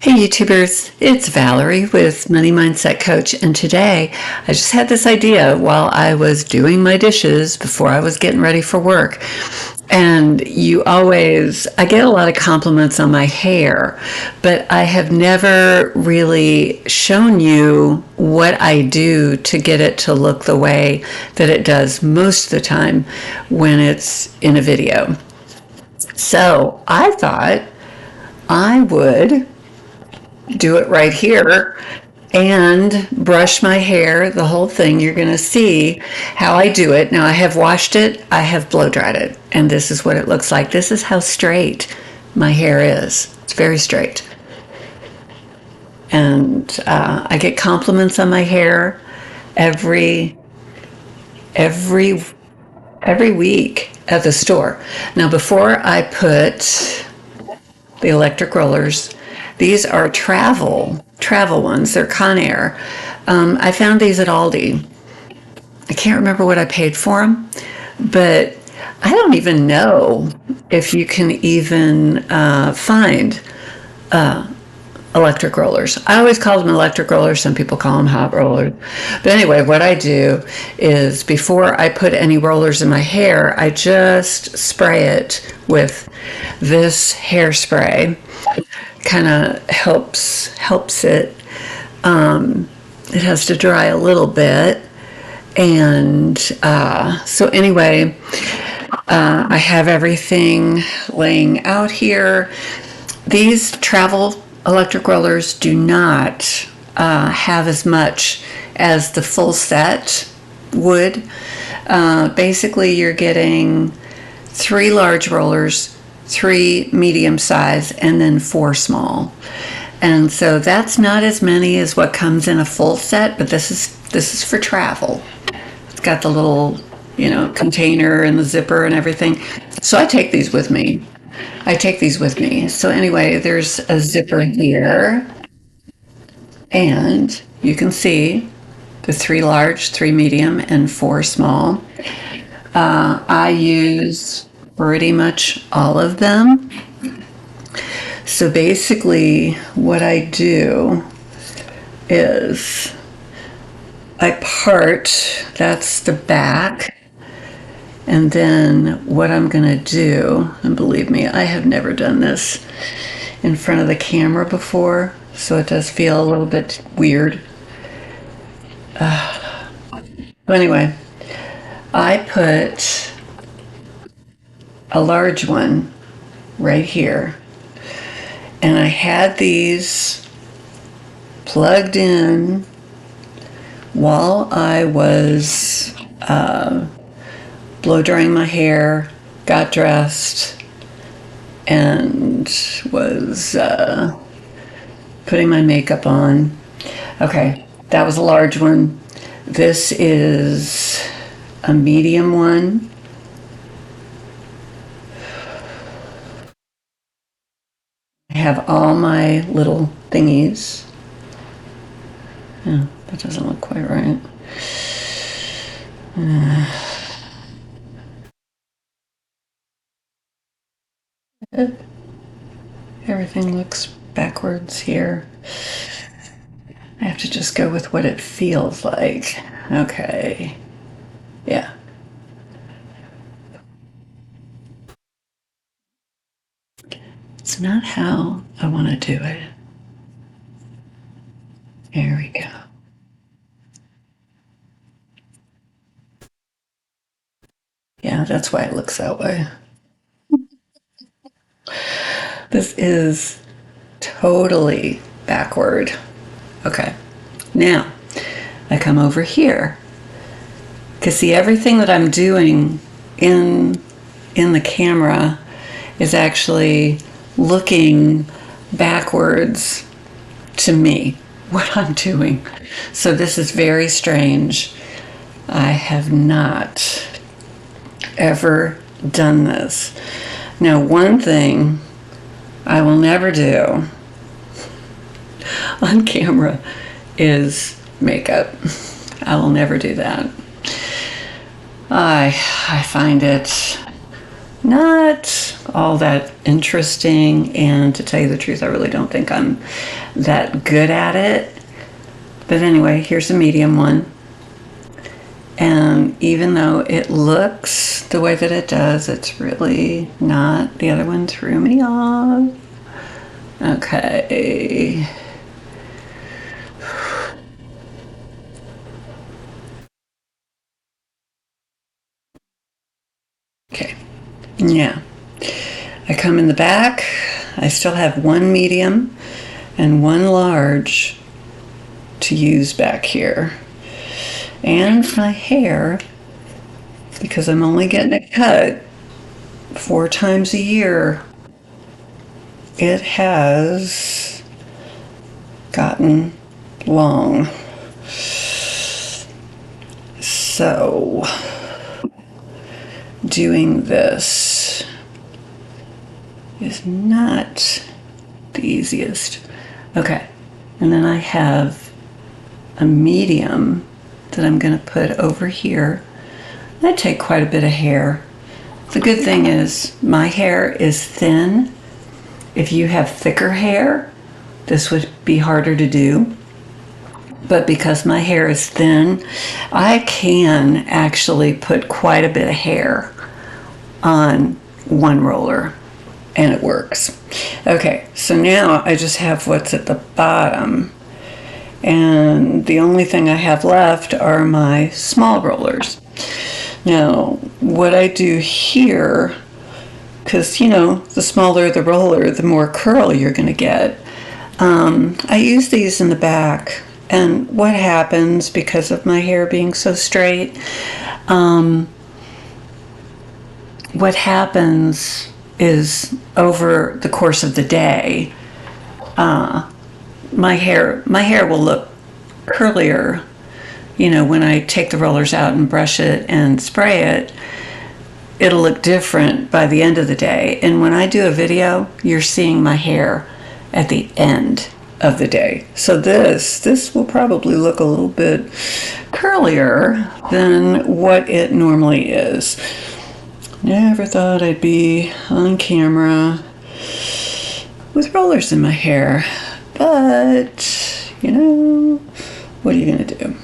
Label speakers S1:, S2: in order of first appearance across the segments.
S1: Hey YouTubers, it's Valerie with Money Mindset Coach, and today I just had this idea while I was doing my dishes before I was getting ready for work. And I get a lot of compliments on my hair, but I have never really shown you what I do to get it to look the way that it does most of the time when it's in a video. So I thought I would do it right here and brush my hair, the whole thing. You're going to see how I do it. Now I have washed it, I have blow dried it, and this is what it looks like. This is how straight my hair is. It's very straight. And I get compliments on my hair every every every week at the store. Now before I put the electric rollers, these are travel ones. They're Conair. I found these at Aldi. I can't remember what I paid for them, but I don't even know if you can even find electric rollers. I always call them electric rollers. Some people call them hot rollers. But anyway, what I do is before I put any rollers in my hair, I just spray it with this hairspray. Kind of helps it. It has to dry a little bit, and so anyway, I have everything laying out here. These travel electric rollers do not have as much as the full set would. Basically, you're getting 3 large rollers, 3 medium size, and then 4 small. And so that's not as many as what comes in a full set, but this is for travel. It's got the little, container and the zipper and everything. So I take these with me. So anyway, there's a zipper here, and you can see the 3 large, 3 medium, and 4 small. I use pretty much all of them. So basically what I do is I part, that's the back, and then what I'm going to do, and believe me, I have never done this in front of the camera before, so it does feel a little bit weird. But anyway, I put a large one right here, and I had these plugged in while I was blow drying my hair, got dressed, and was putting my makeup on. Okay, that was a large one. This is a medium one. I have all my little thingies. Yeah, that doesn't look quite right. Everything looks backwards here. I have to just go with what it feels like. Okay. Yeah. It's not how I want to do it. There we go. Yeah, that's why it looks that way. This is totally backward. Okay. Now, I come over here. Because see, everything that I'm doing in the camera is actually looking backwards to me, what I'm doing. So this is very strange. I have not ever done this. Now, one thing I will never do on camera is makeup. I will never do that. I find it not all that interesting, and to tell you the truth, I really don't think I'm that good at it. But anyway, here's a medium one. And even though it looks the way that it does, it's really not. The other one threw me off. Okay. Okay. Yeah. I come in the back. I still have one medium and one large to use back here. And my hair, because I'm only getting it cut 4 times a year, it has gotten long. So, doing this is not the easiest. Okay, and then I have a medium that I'm going to put over here. I take quite a bit of hair. The good thing is my hair is thin. If you have thicker hair, this would be harder to do. But because my hair is thin, I can actually put quite a bit of hair on one roller, and it works. Okay, so now I just have what's at the bottom, and the only thing I have left are my small rollers. Now, what I do here, because the smaller the roller, the more curl you're going to get. I use these in the back, and what happens because of my hair being so straight, what happens is over the course of the day, my hair will look curlier. When I take the rollers out and brush it and spray it, it'll look different by the end of the day. And when I do a video, you're seeing my hair at the end of the day. So this will probably look a little bit curlier than what it normally is. Never thought I'd be on camera with rollers in my hair, but what are you gonna do?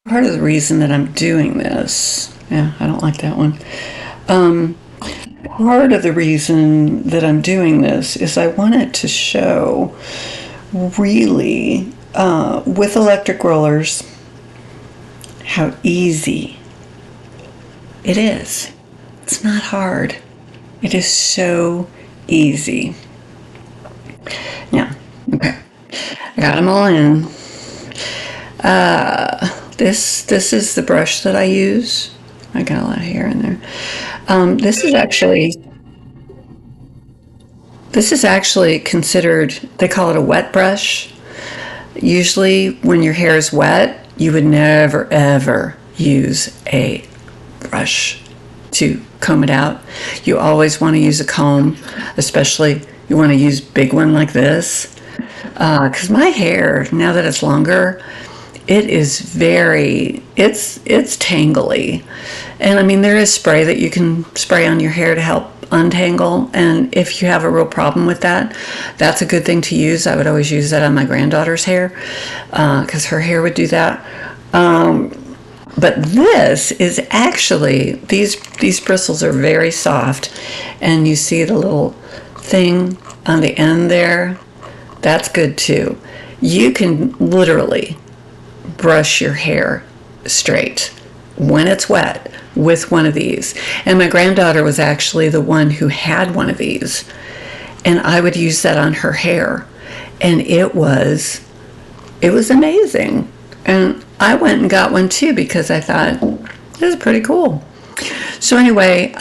S1: Part of the reason that I'm doing this, I don't like that one. Part of the reason that I'm doing this is I wanted to show really with electric rollers how easy it is. It's not hard. It is so easy. Now, okay, I got them all in. This is the brush that I use. I got a lot of hair in there. This is actually considered, they call it a wet brush. Usually when your hair is wet, you would never ever use a brush to comb it out. You always want to use a comb, especially you want to use a big one like this. Because my hair, now that it's longer, it is it's tangly. And I mean, there is spray that you can spray on your hair to help untangle. And if you have a real problem with that, that's a good thing to use. I would always use that on my granddaughter's hair because her hair would do that. But this is actually, these bristles are very soft. And you see the little thing on the end there? That's good too. You can literally brush your hair straight when it's wet with one of these. And my granddaughter was actually the one who had one of these, and I would use that on her hair, and it was amazing. And I went and got one too because I thought this is pretty cool. So anyway,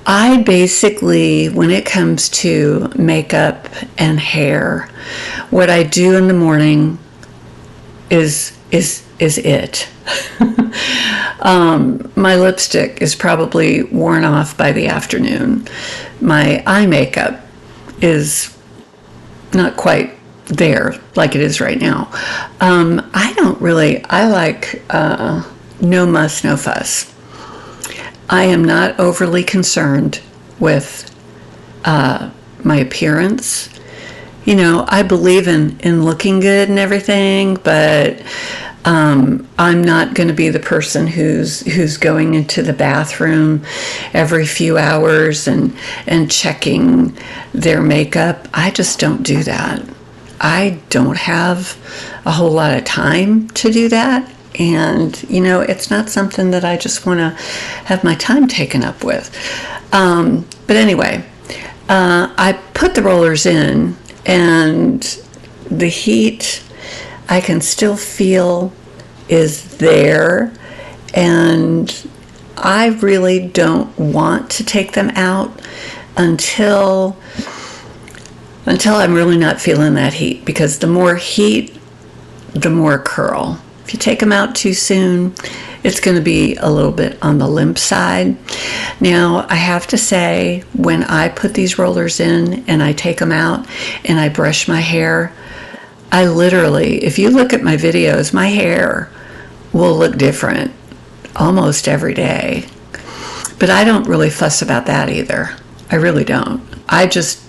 S1: I basically, when it comes to makeup and hair, what I do in the morning is it. My lipstick is probably worn off by the afternoon. My eye makeup is not quite there like it is right now. I don't really, I like no muss, no fuss. I am not overly concerned with my appearance. You know, I believe in looking good and everything, but I'm not going to be the person who's going into the bathroom every few hours and checking their makeup. I just don't do that. I don't have a whole lot of time to do that. And, you know, it's not something that I just want to have my time taken up with. But anyway, I put the rollers in, and the heat I can still feel is there, and I really don't want to take them out until I'm really not feeling that heat, because the more heat, the more curl. If you take them out too soon, it's going to be a little bit on the limp side. Now, I have to say, when I put these rollers in and I take them out and I brush my hair, I literally, if you look at my videos, my hair will look different almost every day. But I don't really fuss about that either. I really don't. I just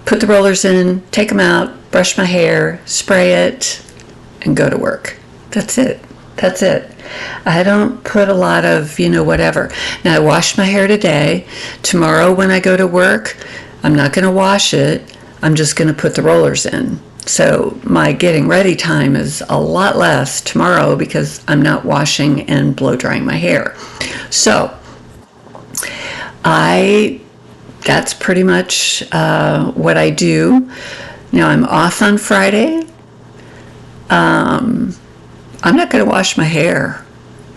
S1: put the rollers in, take them out, brush my hair, spray it, and go to work. That's it. That's it. I don't put a lot of, you know, whatever. Now, I washed my hair today. Tomorrow when I go to work, I'm not going to wash it. I'm just going to put the rollers in. So my getting ready time is a lot less tomorrow because I'm not washing and blow drying my hair. So that's pretty much what I do. Now, I'm off on Friday. I'm not going to wash my hair.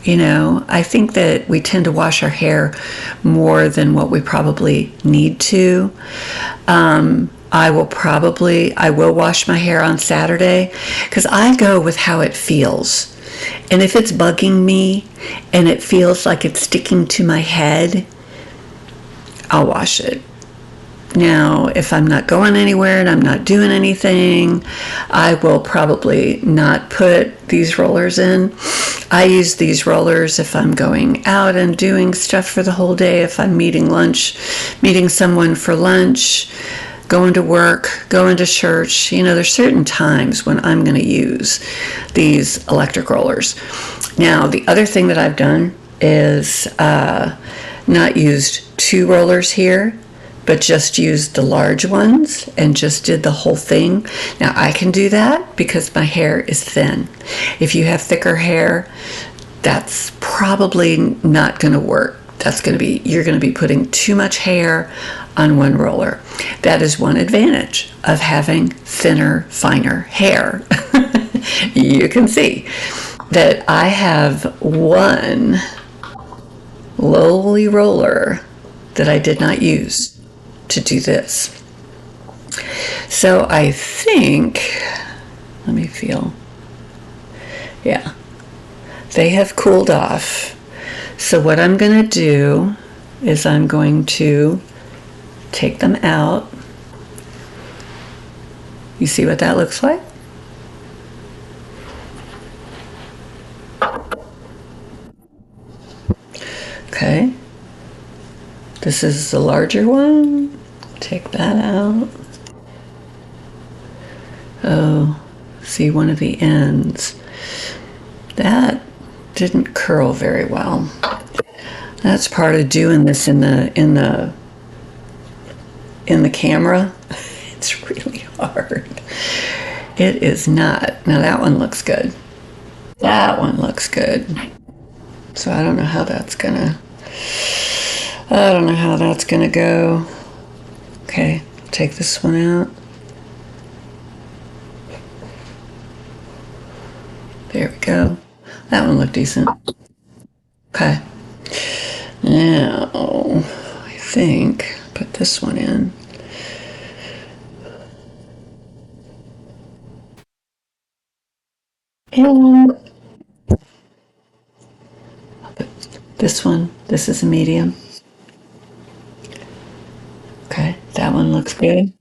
S1: You know, I think that we tend to wash our hair more than what we probably need to. I will wash my hair on Saturday because I go with how it feels. And if it's bugging me and it feels like it's sticking to my head, I'll wash it. Now, if I'm not going anywhere and I'm not doing anything, I will probably not put these rollers in. I use these rollers if I'm going out and doing stuff for the whole day, if I'm meeting someone for lunch, going to work, going to church. You know, there's certain times when I'm going to use these electric rollers. Now, the other thing that I've done is not used 2 rollers here, but just used the large ones and just did the whole thing. Now, I can do that because my hair is thin. If you have thicker hair, that's probably not going to work. You're going to be putting too much hair on one roller. That is one advantage of having thinner, finer hair. You can see that I have one lowly roller that I did not use to do this. So I think, let me feel. Yeah, they have cooled off. So what I'm going to do is I'm going to take them out. You see what that looks like? Okay. This is the larger one. Take that out. Oh, see one of the ends. That didn't curl very well. That's part of doing this in the camera. It's really hard. It is not. Now that one looks good. That one looks good. So I don't know how that's gonna go. Okay, take this one out. There we go. That one looked decent. Okay. Now, I think, put this one in. And I'll put this one. This is a medium. Okay, that one looks good.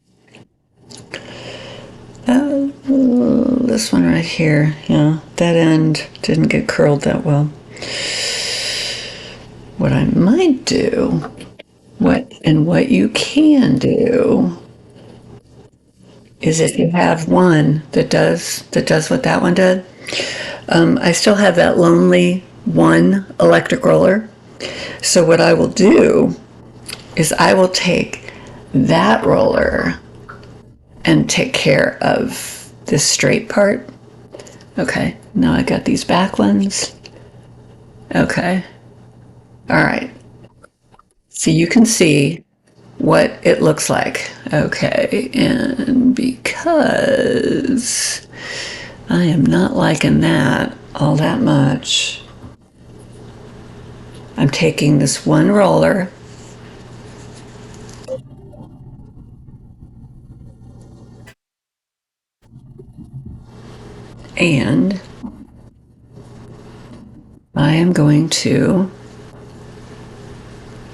S1: This one right here, yeah, that end didn't get curled that well. What I might do, what you can do, is if you have one that does what that one did. I still have that lonely one electric roller. So what I will do is I will take that roller and take care of this straight part. Okay, now I got these back ones. Okay, all right. So you can see what it looks like. Okay, and because I am not liking that all that much, I'm taking this one roller and I am going to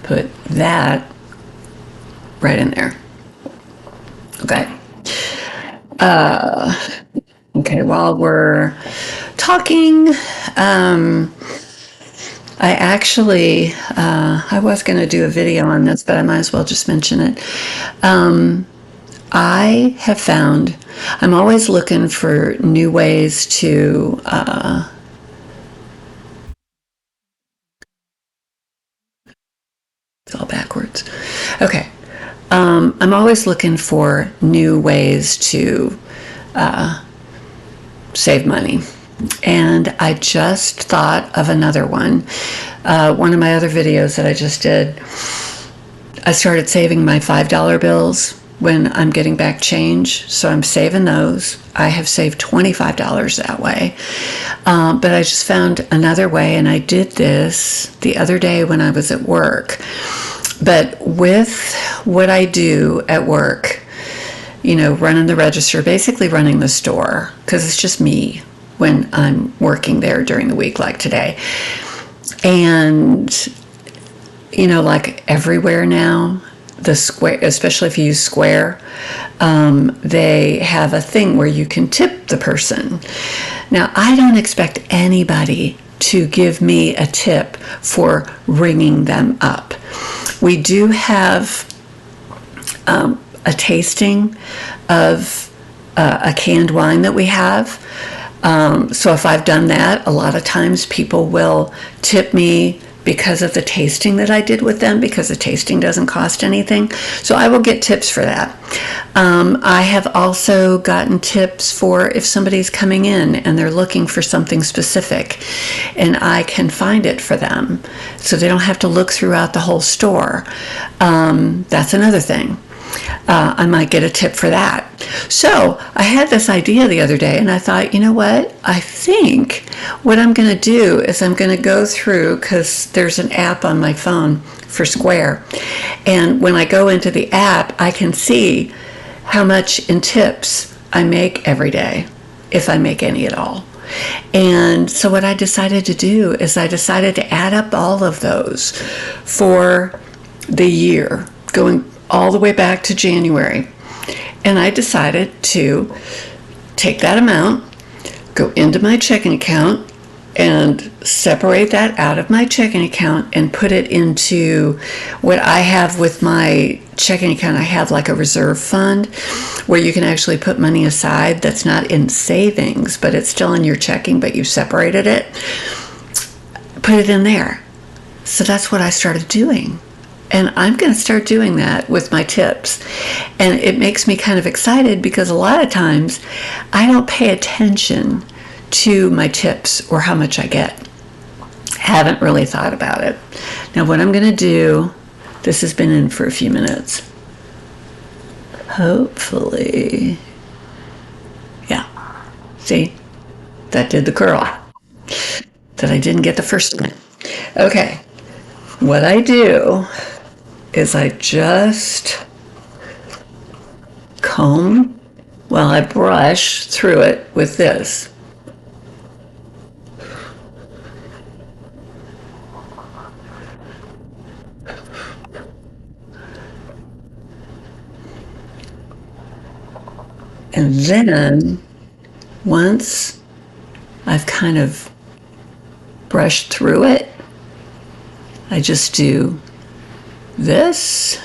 S1: put that right in there. Okay. Okay, while we're talking, I actually, I was going to do a video on this, but I might as well just mention it. I have found I'm always looking for new ways to it's all backwards. Okay. I'm always looking for new ways to save money. And I just thought of another one. One of my other videos that I just did, I started saving my $5 bills when I'm getting back change. So I'm saving those. I have saved $25 that way. But I just found another way, and I did this the other day when I was at work. But with what I do at work, you know, running the register, basically running the store, because it's just me when I'm working there during the week like today. And, you know, like everywhere now, the Square, especially if you use Square, they have a thing where you can tip the person. Now, I don't expect anybody to give me a tip for ringing them up. We do have a tasting of a canned wine that we have. So if I've done that, a lot of times people will tip me because of the tasting that I did with them, because the tasting doesn't cost anything. So I will get tips for that. I have also gotten tips for if somebody's coming in and they're looking for something specific, and I can find it for them so they don't have to look throughout the whole store. That's another thing. I might get a tip for that. So I had this idea the other day, and I thought, you know what? I think what I'm going to do is I'm going to go through, because there's an app on my phone for Square. And when I go into the app, I can see how much in tips I make every day, if I make any at all. And so what I decided to do is I decided to add up all of those for the year, going all the way back to January. And I decided to take that amount, go into my checking account, and separate that out of my checking account and put it into what I have with my checking account. I have like a reserve fund where you can actually put money aside that's not in savings, but it's still in your checking, but you separated it. Put it in there. So that's what I started doing. And I'm going to start doing that with my tips. And it makes me kind of excited because a lot of times I don't pay attention to my tips or how much I get. Haven't really thought about it. Now what I'm going to do, this has been in for a few minutes. Hopefully. Yeah. See? That did the curl. That I didn't get the first one. Okay. What I do is I just comb, well, I brush through it with this. And then once I've kind of brushed through it, I just do this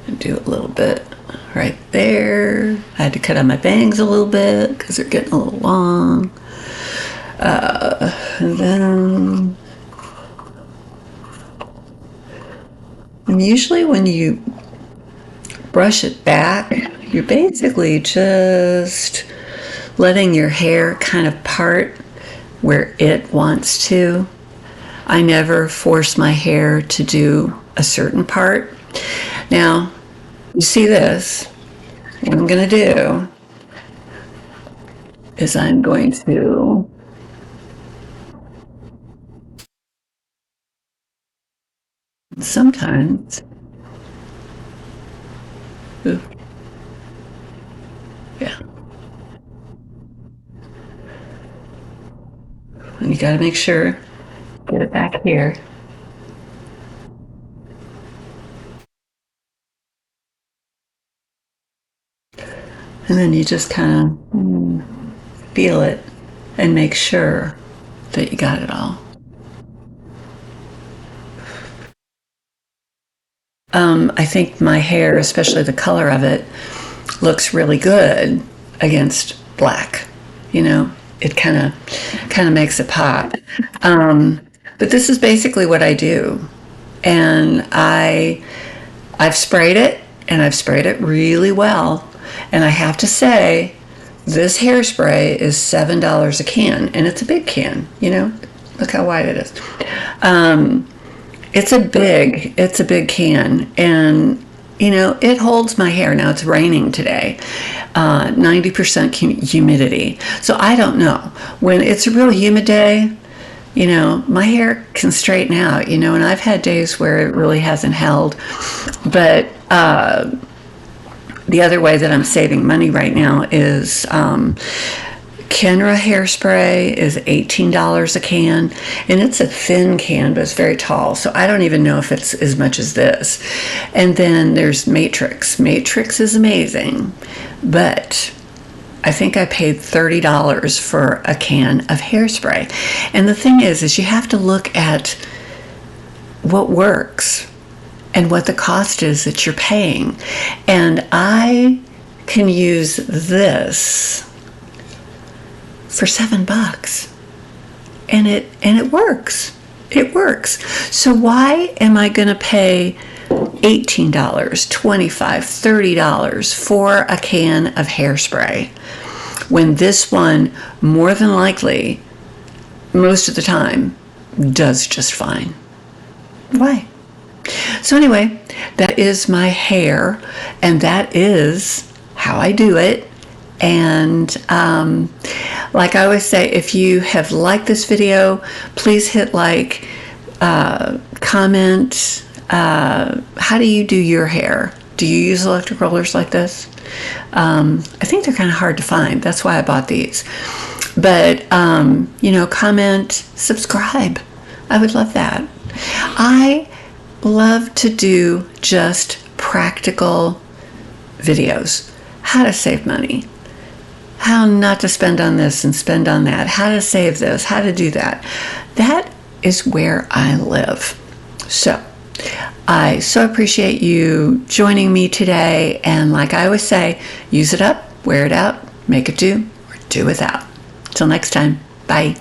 S1: and do a little bit right there. I had to cut out my bangs a little bit because they're getting a little long. And usually when you brush it back, you're basically just letting your hair kind of part where it wants to. I never force my hair to do a certain part. Now, you see this? What I'm going to do is I'm going to sometimes, ooh, yeah, and you got to make sure, get it back here. And then you just kind of feel it and make sure that you got it all. I think my hair, especially the color of it, looks really good against black. You know, it kind of makes it pop. But this is basically what I do, and I've sprayed it, and I've sprayed it really well. And I have to say, this hairspray is $7 a can, and it's a big can. You know, look how wide it is. It's a big can, and you know, it holds my hair. Now it's raining today, 90% humidity. So I don't know. When it's a real humid day, you know, my hair can straighten out, you know, and I've had days where it really hasn't held. But the other way that I'm saving money right now is Kenra hairspray is $18 a can, and it's a thin can, but it's very tall, so I don't even know if it's as much as this. And then there's Matrix. Matrix is amazing, but I think I paid $30 for a can of hairspray. And the thing is you have to look at what works and what the cost is that you're paying. And I can use this for $7, and it works. It works. So why am I going to pay $18, $25, $30 for a can of hairspray when this one, more than likely, most of the time, does just fine? Why? So anyway, that is my hair, and that is how I do it. And like I always say, if you have liked this video, please hit like, comment. How do you do your hair? Do you use electric rollers like this? I think they're kind of hard to find. That's why I bought these. But, you know, comment, subscribe. I would love that. I love to do just practical videos. How to save money. How not to spend on this and spend on that. How to save this. How to do that. That is where I live. So I so appreciate you joining me today. And like I always say, use it up, wear it out, make it do, or do without. Till next time. Bye.